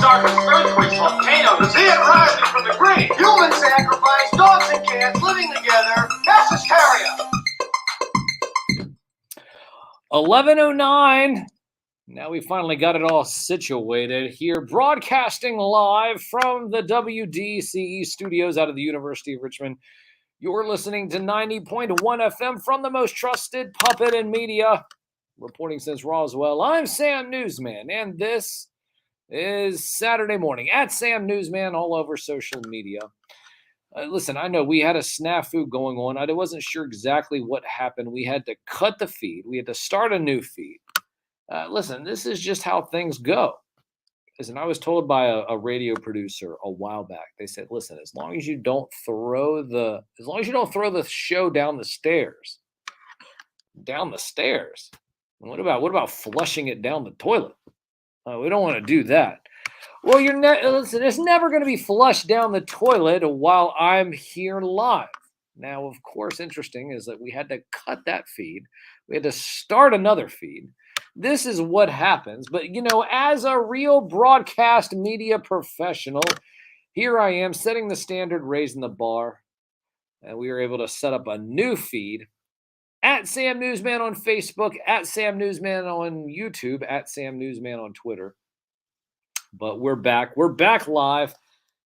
darkest earthquakes, volcanoes. See it rising from the grave. Human sacrifice, dogs and cats living together. Mass hysteria. 11:09. Now we finally got it all situated here, broadcasting live from the WDCE studios out of the University of Richmond. You're listening to 90.1 FM from the most trusted puppet in media, reporting since Roswell. I'm Sam Newsman, and this is Saturday morning at Sam Newsman all over social media. Listen, I know we had a snafu going on. I wasn't sure exactly what happened. We had to cut the feed. We had to start a new feed. Listen, this is just how things go. Listen, I was told by a radio producer a while back. They said, "Listen, as long as you don't throw the show down the stairs, What about flushing it down the toilet? We don't want to do that." Well, listen, it's never going to be flushed down the toilet while I'm here live. Now, of course, interesting is that we had to cut that feed. We had to start another feed. This is what happens. But, as a real broadcast media professional, here I am setting the standard, raising the bar. And we were able to set up a new feed at Sam Newsman on Facebook, at Sam Newsman on YouTube, at Sam Newsman on Twitter. But we're back. We're back live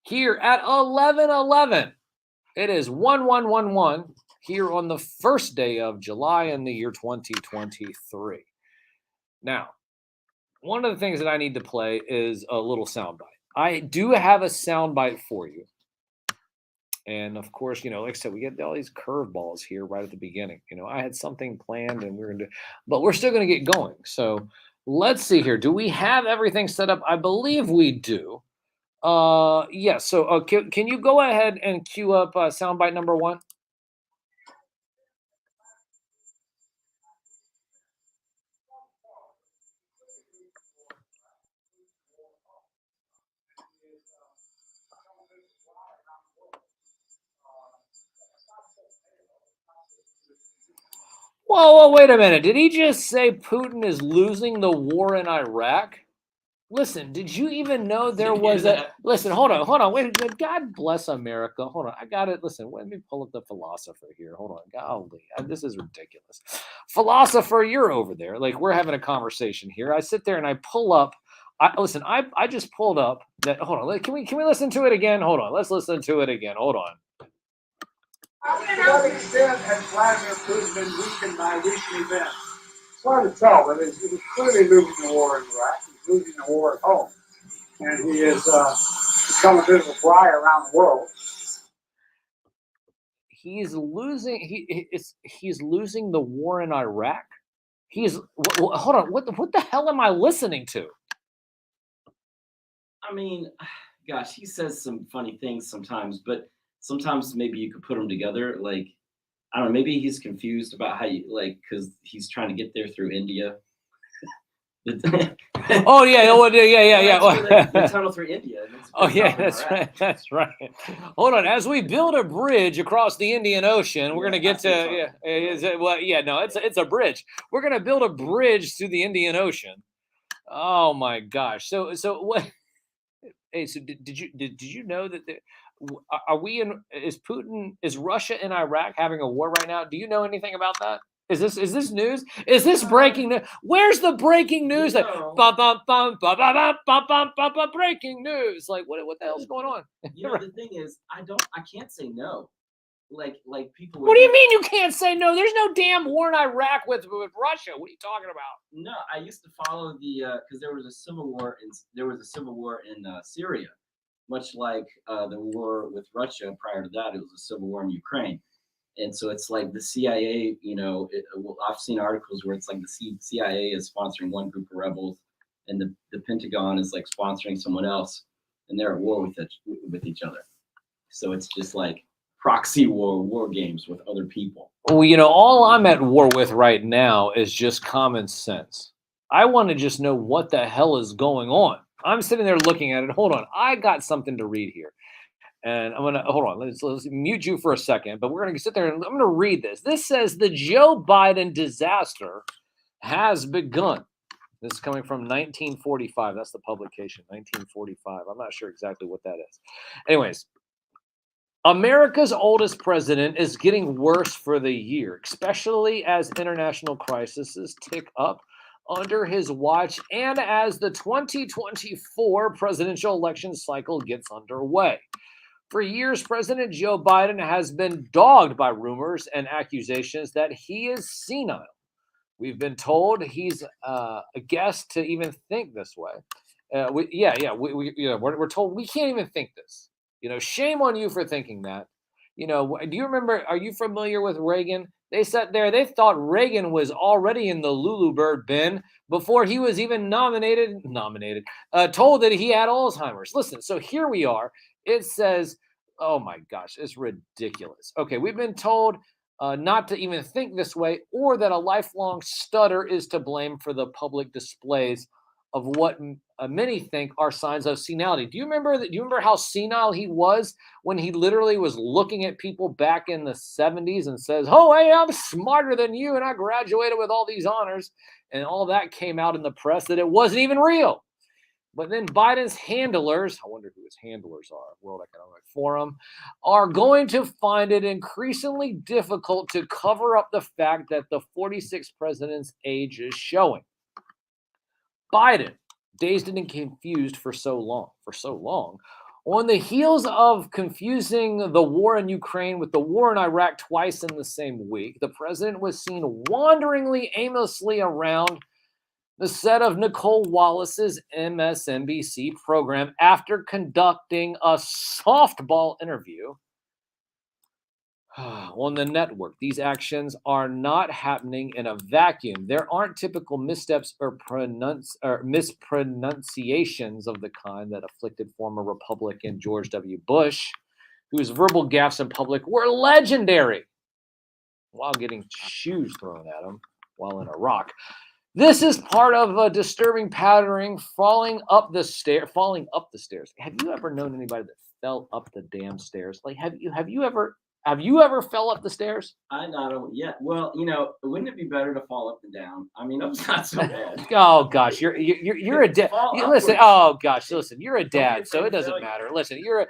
here at 11:11. It is 1111 here on the first day of July in the year 2023. Now, one of the things that I need to play is a little soundbite. I do have a soundbite for you. And of course, like I said, we get all these curveballs here right at the beginning. I had something planned and but we're still going to get going. So let's see here. Do we have everything set up? I believe we do. Yes. So can you go ahead and cue up soundbite number 1? Whoa, wait a minute. Did he just say Putin is losing the war in Iraq? Listen, did you even know there was listen, hold on. Wait, God bless America. Hold on. I got it. Listen, let me pull up the philosopher here. Hold on. Golly, this is ridiculous. Philosopher, you're over there. Like, we're having a conversation here. I sit there and I pull up. I just pulled up that. Hold on. Can we listen to it again? Hold on. Let's listen to it again. Hold on. To what extent has Vladimir Putin been weakened by recent events? It's hard to tell, but he was clearly losing the war in Iraq. He's losing the war at home. And he has become a bit of a fly around the world. He's losing the war in Iraq. Hold on. What the hell am I listening to? I mean, gosh, he says some funny things sometimes, but sometimes maybe you could put them together. Like, I don't know, maybe he's confused about how because he's trying to get there through India. Oh yeah. The tunnel through India. Oh yeah, that's right. Hold on, as we build a bridge across the Indian Ocean, we're gonna get to it's a bridge. We're gonna build a bridge through the Indian Ocean. Oh my gosh. So what? Hey, so did you know that is Russia and Iraq having a war right now? Do you know anything about that? Is this news? Is this breaking news? Where's the breaking news? Like, breaking news. Like, what the hell's going on? The thing is, I can't say no. Like people. What do you mean you can't say no? There's no damn war in Iraq with Russia. What are you talking about? No, I used to follow because there was a civil war in Syria, much like the war with Russia. Prior to that, it was a civil war in Ukraine. And so it's like the CIA, I've seen articles where it's like the CIA is sponsoring one group of rebels and the Pentagon is like sponsoring someone else, and they're at war with each other. So it's just like proxy war games with other people. Well, all I'm at war with right now is just common sense. I want to just know what the hell is going on. I'm sitting there looking at it. Hold on. I got something to read here. And I'm going to, hold on, let's mute you for a second, but we're going to sit there and I'm going to read this. This says the Joe Biden disaster has begun. This is coming from 1945. That's the publication, 1945. I'm not sure exactly what that is. Anyways, America's oldest president is getting worse for the year, especially as international crises tick up under his watch and as the 2024 presidential election cycle gets underway. For years, President Joe Biden has been dogged by rumors and accusations that he is senile. We've been told he's a guest to even think this way. We're told we can't even think this. Shame on you for thinking that. Do you remember? Are you familiar with Reagan? They sat there. They thought Reagan was already in the Lulu Bird bin before he was even told that he had Alzheimer's. Listen, so here we are. It says, oh my gosh, it's ridiculous. Okay, we've been told not to even think this way, or that a lifelong stutter is to blame for the public displays of what many think are signs of senility. Do you remember how senile he was when he literally was looking at people back in the 70s and says, "Oh, hey, I'm smarter than you, and I graduated with all these honors," and all that came out in the press that it wasn't even real. But then Biden's handlers, I wonder who his handlers are, World Economic Forum, are going to find it increasingly difficult to cover up the fact that the 46th president's age is showing. Biden, dazed and confused for so long, on the heels of confusing the war in Ukraine with the war in Iraq twice in the same week, the president was seen wanderingly aimlessly around the set of Nicole Wallace's MSNBC program after conducting a softball interview on the network. These actions are not happening in a vacuum. There aren't typical missteps or mispronunciations of the kind that afflicted former Republican George W. Bush, whose verbal gaffes in public were legendary while getting shoes thrown at him while in Iraq. This is part of a disturbing pattern falling up the stairs. Have you ever known anybody that fell up the damn stairs? Like, have you ever fell up the stairs? I not yet. Well, wouldn't it be better to fall up and down? I mean, it's not so bad. Oh gosh, you're a dad. Listen, oh gosh, listen, you're a dad, so it doesn't matter. Listen, you're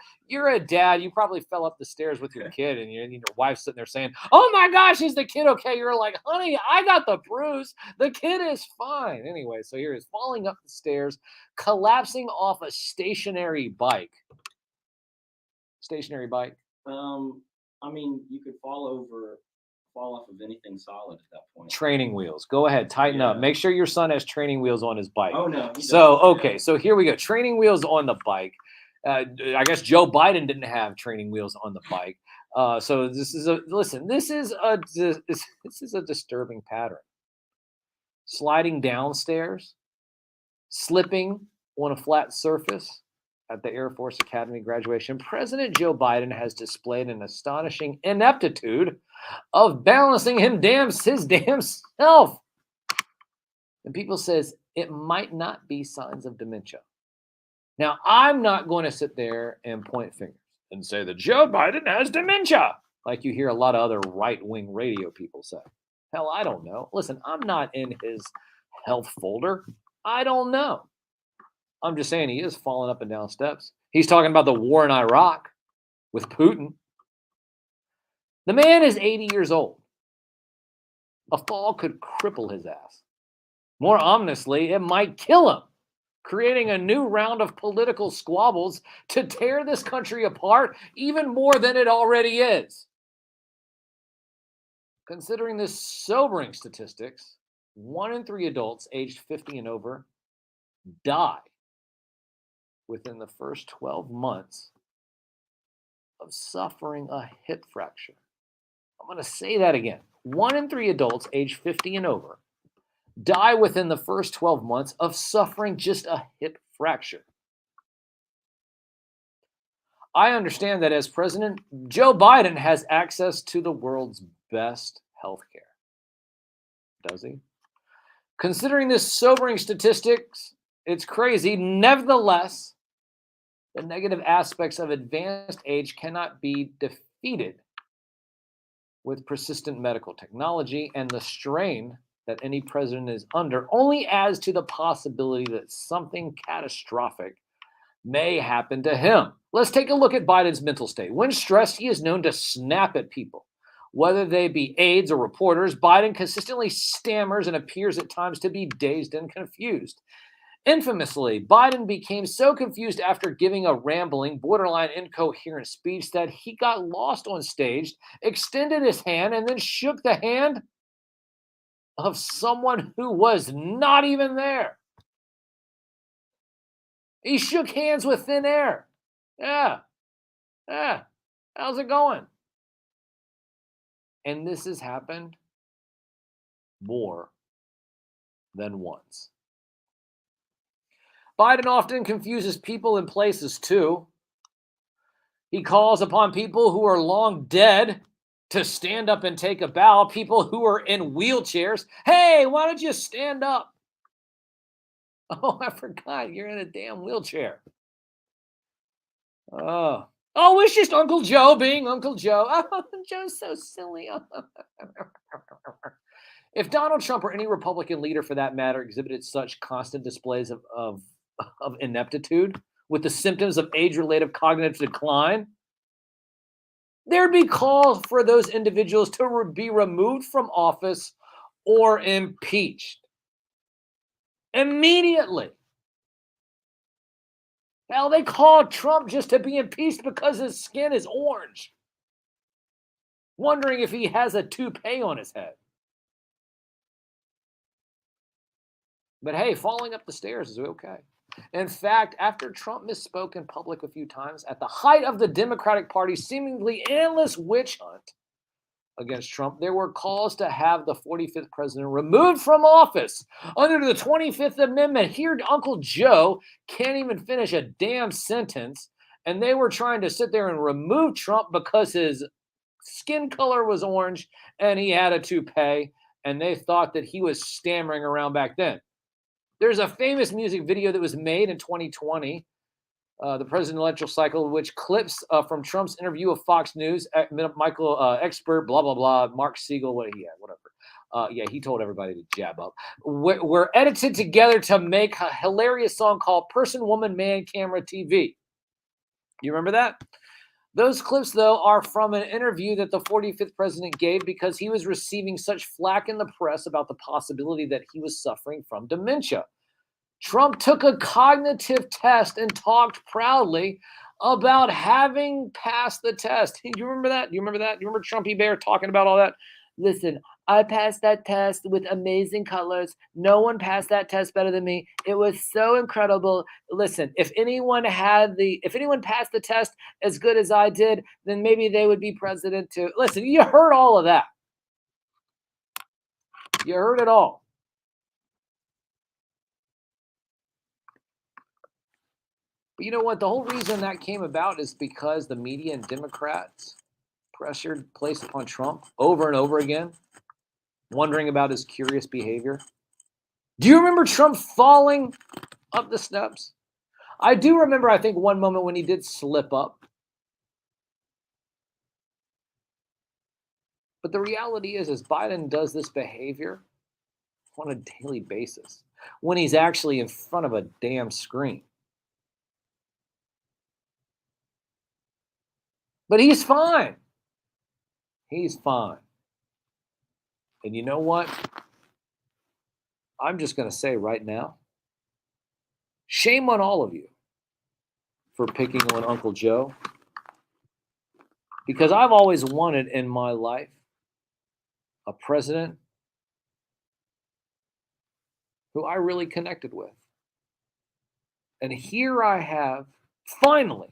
a dad. You probably fell up the stairs with your kid, and your wife's sitting there saying, "Oh my gosh, is the kid okay?" You're like, "Honey, I got the bruise. The kid is fine." Anyway, so here is falling up the stairs, collapsing off a stationary bike. Stationary bike. I mean, you could fall off of anything solid at that point. Training wheels. Go ahead, tighten up. Make sure your son has training wheels on his bike. Oh no. So here we go. Training wheels on the bike. I guess Joe Biden didn't have training wheels on the bike. So this is a disturbing pattern. Sliding downstairs, slipping on a flat surface. At the Air Force Academy graduation, President Joe Biden has displayed an astonishing ineptitude of balancing his damn self. And people says it might not be signs of dementia. Now, I'm not going to sit there and point fingers and say that Joe Biden has dementia, like you hear a lot of other right-wing radio people say. Hell, I don't know. Listen, I'm not in his health folder. I don't know. I'm just saying he is falling up and down steps. He's talking about the war in Iraq with Putin. The man is 80 years old. A fall could cripple his ass. More ominously, it might kill him, creating a new round of political squabbles to tear this country apart even more than it already is. Considering the sobering statistics, 1 in 3 adults aged 50 and over die within the first 12 months of suffering a hip fracture. I'm going to say that again. 1 in 3 adults aged 50 and over die within the first 12 months of suffering just a hip fracture. I understand that as president, Joe Biden has access to the world's best healthcare. Does he? Considering this sobering statistics, it's crazy. Nevertheless, the negative aspects of advanced age cannot be defeated with persistent medical technology and the strain that any president is under only adds to the possibility that something catastrophic may happen to him. Let's take a look at Biden's mental state. When stressed, he is known to snap at people. Whether they be aides or reporters, Biden consistently stammers and appears at times to be dazed and confused. Infamously, Biden became so confused after giving a rambling, borderline incoherent speech that he got lost on stage, extended his hand, and then shook the hand of someone who was not even there. He shook hands with thin air. Yeah. How's it going? And this has happened more than once. Biden often confuses people and places too. He calls upon people who are long dead to stand up and take a bow, people who are in wheelchairs. Hey, why don't you stand up? Oh, I forgot you're in a damn wheelchair. Oh, it's just Uncle Joe being Uncle Joe. Oh, Joe's so silly. If Donald Trump or any Republican leader for that matter exhibited such constant displays of ineptitude with the symptoms of age-related cognitive decline, there'd be calls for those individuals to be removed from office or impeached immediately. Hell, they called Trump just to be impeached because his skin is orange, wondering if he has a toupee on his head. But hey, falling up the stairs is okay. In fact, after Trump misspoke in public a few times, at the height of the Democratic Party's seemingly endless witch hunt against Trump, there were calls to have the 45th president removed from office under the 25th Amendment. Here, Uncle Joe can't even finish a damn sentence, and they were trying to sit there and remove Trump because his skin color was orange and he had a toupee, and they thought that he was stammering around back then. There's a famous music video that was made in 2020, the presidential cycle, which clips from Trump's interview with Fox News, Michael Expert, blah, blah, blah, Mark Siegel, whatever. He told everybody to jab up. We're edited together to make a hilarious song called Person, Woman, Man, Camera, TV. You remember that? Those clips, though, are from an interview that the 45th president gave because he was receiving such flack in the press about the possibility that he was suffering from dementia. Trump took a cognitive test and talked proudly about having passed the test. You remember that? You remember Trumpy Bear talking about all that? Listen, I passed that test with amazing colors. No one passed that test better than me. It was so incredible. Listen, if anyone passed the test as good as I did, then maybe they would be president too. Listen, you heard all of that. You heard it all. But you know what? The whole reason that came about is because the media and Democrats placed upon Trump over and over again, wondering about his curious behavior. Do you remember Trump falling up the steps? I do remember, I think, one moment when he did slip up. But the reality is Biden does this behavior on a daily basis when he's actually in front of a damn screen. But he's fine. He's fine. And you know what? I'm just going to say right now, shame on all of you for picking on Uncle Joe. Because I've always wanted in my life a president who I really connected with. And here I have, finally,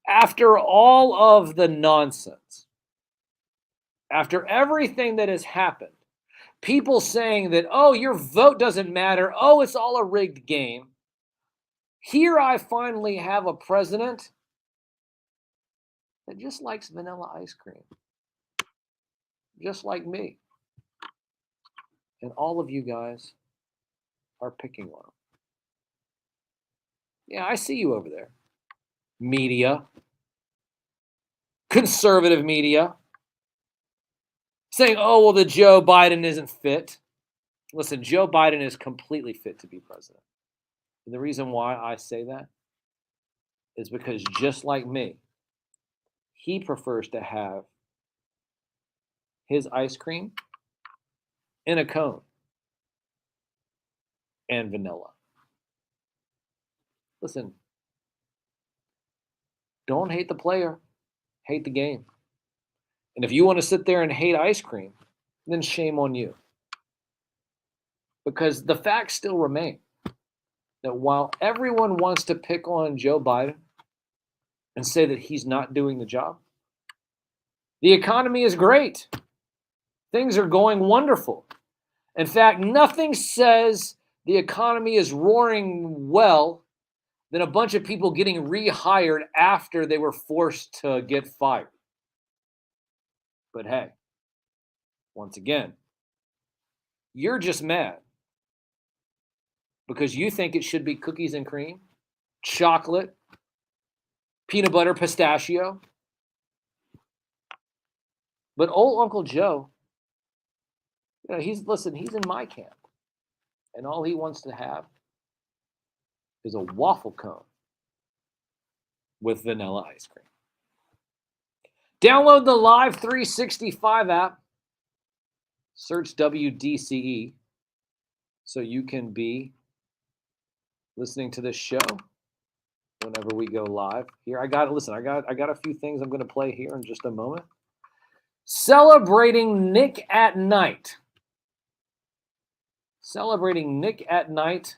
after all of the nonsense, after everything that has happened, people saying that, oh, your vote doesn't matter. Oh, it's all a rigged game. Here I finally have a president that just likes vanilla ice cream, just like me. And all of you guys are picking on him. Yeah, I see you over there. Media, conservative media, saying, oh, well, the Joe Biden isn't fit. Listen, Joe Biden is completely fit to be president. And the reason why I say that is because just like me, he prefers to have his ice cream in a cone and vanilla. Listen, don't hate the player, hate the game. And if you want to sit there and hate ice cream, then shame on you. Because the facts still remain that while everyone wants to pick on Joe Biden and say that he's not doing the job, the economy is great. Things are going wonderful. In fact, nothing says the economy is roaring well than a bunch of people getting rehired after they were forced to get fired. But hey, once again, you're just mad because you think it should be cookies and cream, chocolate, peanut butter, pistachio. But old Uncle Joe, he's in my camp. And all he wants to have is a waffle cone with vanilla ice cream. Download the Live 365 app. Search WDCE so you can be listening to this show whenever we go live. Here, I got a few things I'm going to play here in just a moment. Celebrating Nick at Night. Celebrating Nick at Night.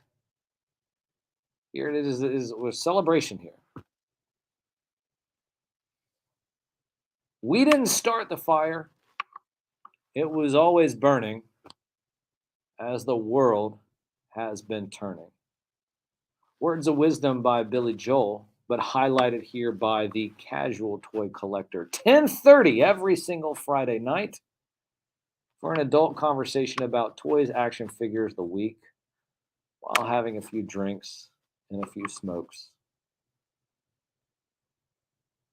Here it is a celebration here. We didn't start the fire. It was always burning as the world has been turning. Words of wisdom by Billy Joel, but highlighted here by the Casual Toy Collector. 10:30 every single Friday night for an adult conversation about toys, action figures, the week, while having a few drinks and a few smokes.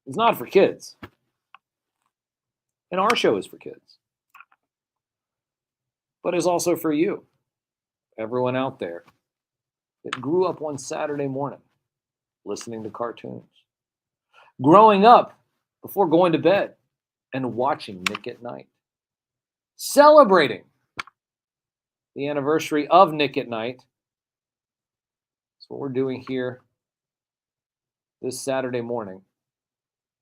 It's not for kids. And our show is for kids. But it's also for you, everyone out there that grew up one Saturday morning listening to cartoons, growing up before going to bed and watching Nick at Night, celebrating the anniversary of Nick at Night. That's what we're doing here this Saturday morning.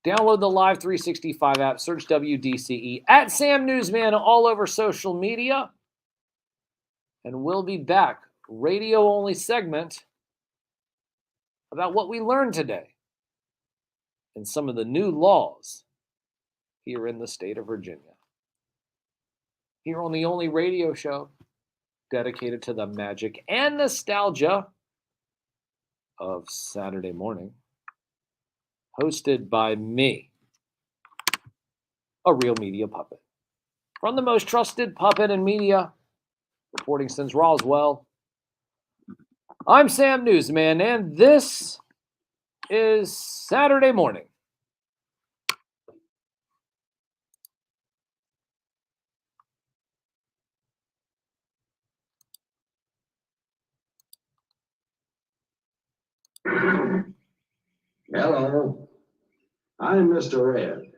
Download the Live 365 app, search WDCE at Sam Newsman all over social media. And we'll be back, radio-only segment about what we learned today and some of the new laws here in the state of Virginia. Here on the only radio show dedicated to the magic and nostalgia of Saturday morning, hosted by me, a real media puppet. From the most trusted puppet in media, reporting since Roswell, I'm Sam Newsman, and this is Saturday morning. Hello, I'm Mr. Ed.